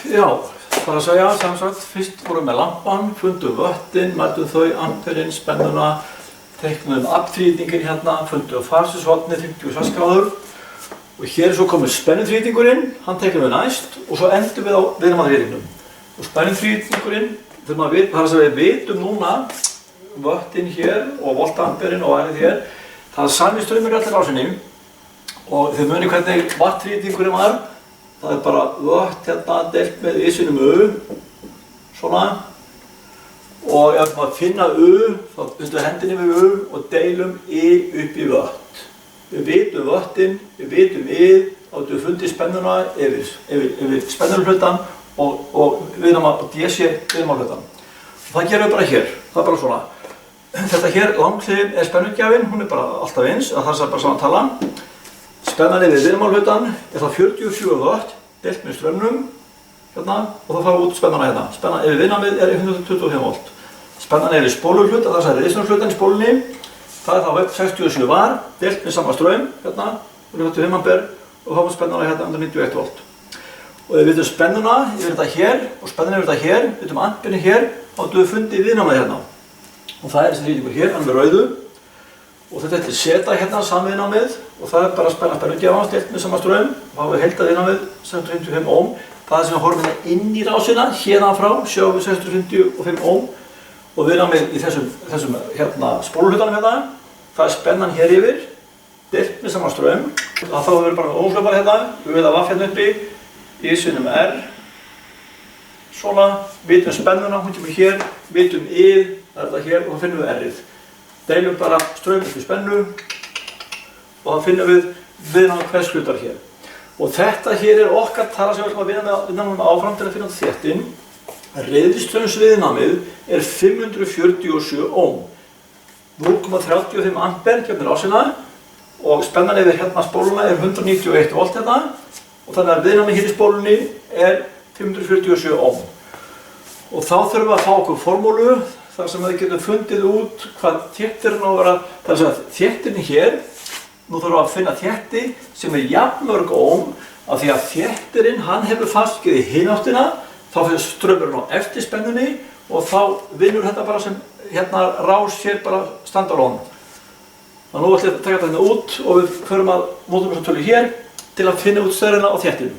Já, bara að segja, sem sagt, fyrst vorum við með lampan, fundum vöttin, mældum þau, amperinn, spennuna, teiknum afþrýtingin hérna, fundum fasishotni, 56 gráður og hér er svo komið spennuþrýtingurinn, hann teiknum við næst og svo endum við á viðnámaþrýtingnum. Og spennuþrýtingurinn, það er að segja, við vitum núna vöttin hér og voltamperinn og ærið hér, það er sami straumur allir ásinni og þið munið hvernig vatnþrýtingurinn var. Það er bara vött hérna deilt með isinum U, svona. Og ef maður finna U, þá undum við hendinni við U og deilum I upp í vött. Við vitum vöttin, við vitum I, þá getum við fundið spennuna yfir spennurhlutan og DC viðnámahlutan. Það gerum við bara hér, það er bara svona. Þetta hér langhlið er spennugjafinn, hún er bara alltaf eins, það er bara saman tala. Spennan yfir viðnámahlutan er það 47 vött, deilt með strömmnum, hérna, og það fara út spennana hérna. Spennan yfir viðnámið er 125 volt. Spennan yfir spólurhlut, það er riðsnarhlutan í spólunni, það er þá 67 var, deilt með sama strömm, hérna, 125 ampere, og þá er spennana hérna 191 volt. Og við vitum spennuna yfir þetta hér, og spennuna yfir þetta hér, við vitum amperinn hér, og þá við fundið viðnámið hérna. Og það er þessi þrýtingur hér, hann með rauðu. Og þetta er seta hérna samviðnámið og það er bara spennugjafans deilt með sama straum og þá er heildarviðnámið 655 ohm. Það er sem við horfum hérna inn í rásina, hérðan frá, sjáum við 655 ohm og viðnámið í þessum hérna spólurhlutanum hérna. Það er spennan hér yfir, deilt með sama straum. Þá höfum við bara óslöpar hérna, við viljum vaff hérna uppi, í sinum R. Svona, vitum spennuna, hún kemur hér, vitum I, það er þetta hér og þá finnum við R-ið. Deilum bara straum upp í spennu og þá finnum við viðnámið hvers hlutar hér. Og þetta hér er okkar tala sem við ætlum að vinna með áfram til að finna þéttin. Reiðistraumsviðnámið er 547 ohm. 0,35 ampere kemur rásina og spennan yfir hérna spóluna er 191 volt hérna og þannig að viðnámið hér í spólunni er 547 ohm. Og þá þurfum við að fá okkur formúlu þar sem við getum fundið út hvað þéttirinn á að vera, það er að segja þéttirinn hér, nú þurfum við að finna þétti sem er jafnmörg ohm af því að þéttirinn hann hefur fastgeið í hináttina, þá fyrir straumurinn á eftir spennunni og þá vinnur þetta bara sem hérna rás hér bara standalone. Þannig að nú ætlum við að taka þetta hérna út og við förum að mótum þessa tölu hér til að finna út stöðuna á þéttinu.